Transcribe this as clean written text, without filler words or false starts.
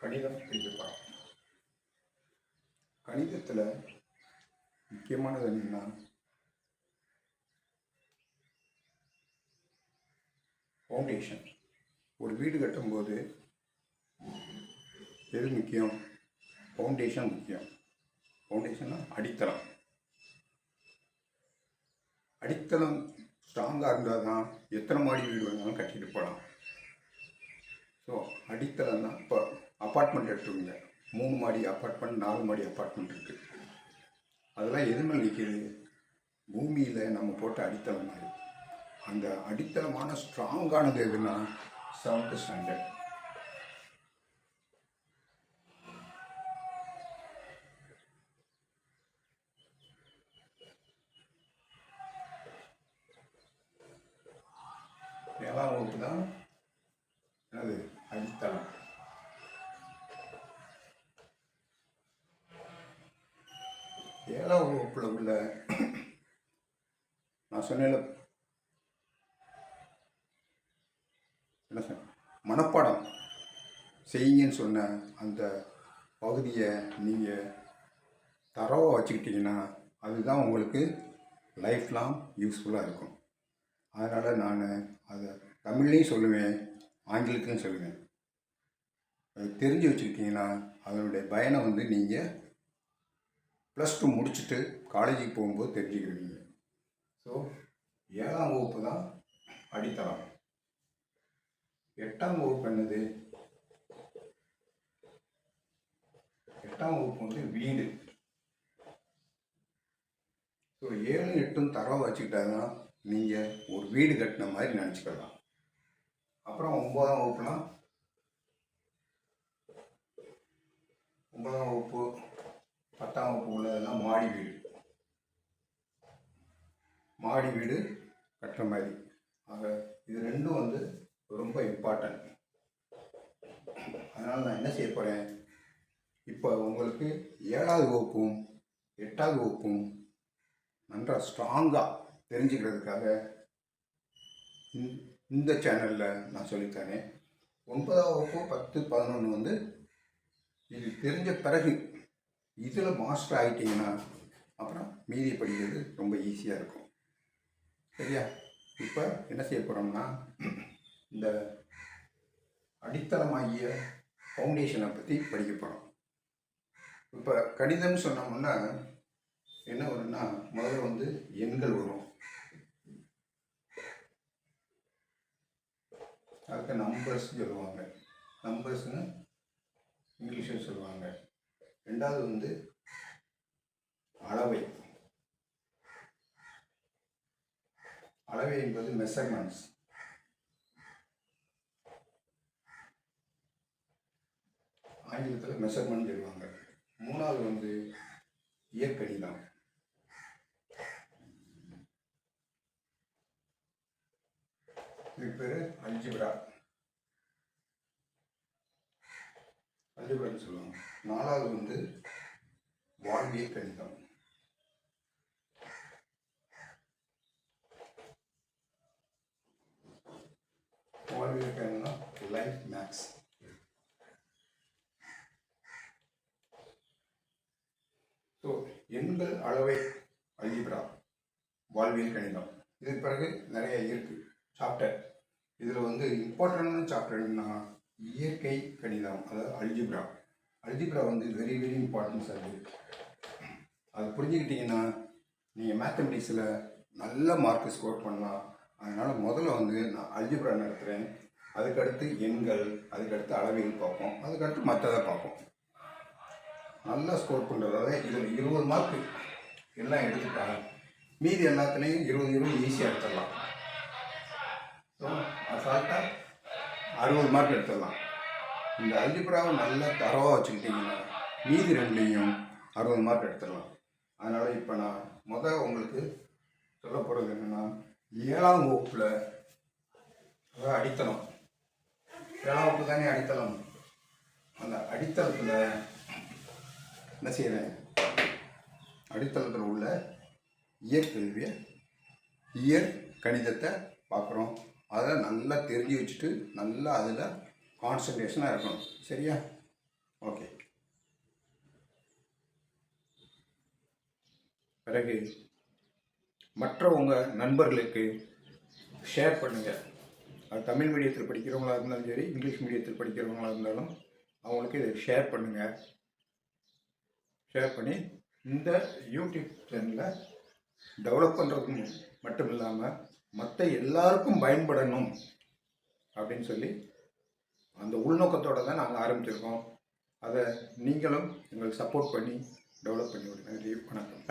கணிதம் படிக்கப்போம். கணிதத்தில் முக்கியமானது என்னென்னா ஃபவுண்டேஷன். ஒரு வீடு கட்டும்போது எது முக்கியம்? ஃபவுண்டேஷன் முக்கியம். ஃபவுண்டேஷன்னா அடித்தளம். அடித்தளம் ஸ்ட்ராங்காக இருந்தால் தான் எத்தனை மாடி வீடு வேணாலும் கட்டிட்டு போகலாம். ஸோ அடித்தளம் தான். இப்போ அப்பார்ட்மெண்ட் எடுத்துக்கோங்க, 3 மாடி அப்பார்ட்மெண்ட், 4 மாடி அப்பார்ட்மெண்ட் இருக்குது. அதெல்லாம் எதுவுமே நிற்கிது? பூமியில் நம்ம போட்ட அடித்தளம் மாதிரி. அந்த அடித்தளமான ஸ்ட்ராங்கானது எதுனா 7th ஸ்டாண்டர்ட். ஏழாம் வகுப்பு தான் அது அடித்தளம். ஏழாம் வகுப்பில் உள்ள நான் சொன்னேன் என்ன சொன்ன மனப்பாடம் செய்யுங்கன்னு சொன்ன அந்த பகுதியை நீங்கள் தரவாக வச்சுக்கிட்டிங்கன்னா அதுதான் உங்களுக்கு லைஃப் லாங் யூஸ்ஃபுல்லாக இருக்கும். அதனால் நான் அதை தமிழ்லேயும் சொல்லுவேன், ஆங்கிலத்துலையும் சொல்லுவேன். அது தெரிஞ்சு வச்சுக்கிட்டிங்கன்னா அதனுடைய பயனை நீங்கள் +2 முடிச்சுட்டு காலேஜுக்கு போகும்போது தெரிஞ்சுக்கிடுவீங்க. ஸோ 7ஆம் வகுப்பு தான் அடித்தளம். 8ஆம் வகுப்பு என்னது? 8ஆம் வகுப்பு வீடு. ஸோ 7, 8 தரவை வச்சுக்கிட்டாதான் நீங்கள் ஒரு வீடு கட்டின மாதிரி நினச்சிக்கலாம். அப்புறம் 9ஆம் வகுப்புலாம் 9ஆம் வகுப்பு 10ஆம் வகுப்பு உள்ளதெல்லாம் மாடி வீடு. மாடி வீடு கட்டுற மாதிரி. ஆக இது ரெண்டும் ரொம்ப இம்பார்ட்டன்ட். அதனால் நான் என்ன செய்ய போகிறேன், இப்போ உங்களுக்கு 7ஆவது வகுப்பும் 8ஆவது வகுப்பும் நன்றாக ஸ்ட்ராங்காக தெரிஞ்சுக்கிறதுக்காக இந்த சேனலில் நான் சொல்லித்தரேன். 9ஆம் வகுப்பு 10, 11 இது தெரிஞ்ச பிறகு இதில் மாஸ்டர் ஆகிட்டிங்கன்னா அப்புறம் மீதி படிக்கிறது ரொம்ப ஈஸியாக இருக்கும். சரியா? இப்போ என்ன செய்ய போகிறோம்னா இந்த அடித்தளமாகிய ஃபவுண்டேஷனை பற்றி படிக்க போகிறோம். இப்போ கணிதம்னு சொன்னோம்னா என்ன வரும்னா முதல்ல எண்கள் வரும். அதுக்கு நம்பர்ஸ் சொல்லுவாங்க. நம்பர்ஸ்னு இங்கிலீஷில் சொல்லுவாங்க. ரெண்டாவது அளவை. அளவை என்பது மெஷர்மெண்ட்ஸ். ஆங்கிலத்தில் மெஷர்மெண்ட் சொல்லுவாங்க. மூணாவது இயற்கணிதம். இதுக்கு பேர் அல்ஜிப்ரா. அல்ஜிப்ரான்னு சொல்லுவாங்க. 4வது வாழ்வியல் கணிதம். வாழ்வியல் கணிதம் லைஃப் மேக்ஸ். ஸோ எண்கள், அளவை, அல்ஜிப்ரா, வாழ்வியல் கணிதம். இதுக்கு பிறகு நிறைய இருக்குது சாப்டர். இதில் இம்பார்ட்டண்டான சாப்டர் என்னன்னா இயற்கை கணிதம், அதாவது algebra. Algebra very very importance. அது புரிஞ்சுக்கிட்டிங்கன்னா நீங்கள் மேத்தமெட்டிக்ஸில் நல்ல மார்க் ஸ்கோர் பண்ணலாம். அதனால் முதல்ல நான் அல்ஜிப்ரா நடத்துகிறேன். அதுக்கடுத்து எண்கள், அதுக்கடுத்து அளவியல் பார்ப்போம், அதுக்கடுத்து மற்றதை பார்ப்போம். நல்லா ஸ்கோர் பண்ணுறதால இதில் 20 மார்க்கு எல்லாம் எடுத்துட்டா மீதி எல்லாத்துலேயும் 20 ஈஸியாக எடுத்துடலாம். ஸோ அசால்ட்டாக 60 மார்க் எடுத்துடலாம். இந்த அல்ஜிப்ராவை நல்லா தரவாக வச்சுக்கிட்டிங்கன்னா மீதி 2லையும் 60 மார்க் எடுத்துடலாம். அதனால் இப்போ நான் உங்களுக்கு சொல்ல போகிறது என்னென்னா 7ஆம் வகுப்பில் அடித்தளம். 7ஆம் வகுப்பு தானே அடித்தளம். அந்த அடித்தளத்தில் என்ன செய்கிறேன், அடித்தளத்தில் உள்ள இயற்கல்வியை, இயற்கணிதத்தை பார்க்குறோம். அதை நல்லா தெரிஞ்சு வச்சுட்டு நல்லா அதில் கான்சன்ட்ரேஷனாக இருக்கணும். சரியா? ஓகே. பிறகு மற்ற உங்கள் நண்பர்களுக்கு ஷேர் பண்ணுங்கள். அது தமிழ் மீடியத்தில் படிக்கிறவங்களா இருந்தாலும் சரி, இங்கிலீஷ் மீடியத்தில் படிக்கிறவங்களா இருந்தாலும் அவங்களுக்கு இதை ஷேர் பண்ணுங்கள். ஷேர் பண்ணி இந்த யூடியூப் சேனலை டெவலப் பண்ணுறது மட்டும் இல்லாமல் மற்ற எல்லாருக்கும் பயன்படணும் அப்படின்னு சொல்லி அந்த உள்நோக்கத்தோடு தான் நாங்கள் ஆரம்பிச்சிருக்கோம். அதை நீங்களும் எங்களுக்கு சப்போர்ட் பண்ணி டெவலப் பண்ணி விடுங்க. நன்றி, வணக்கம்.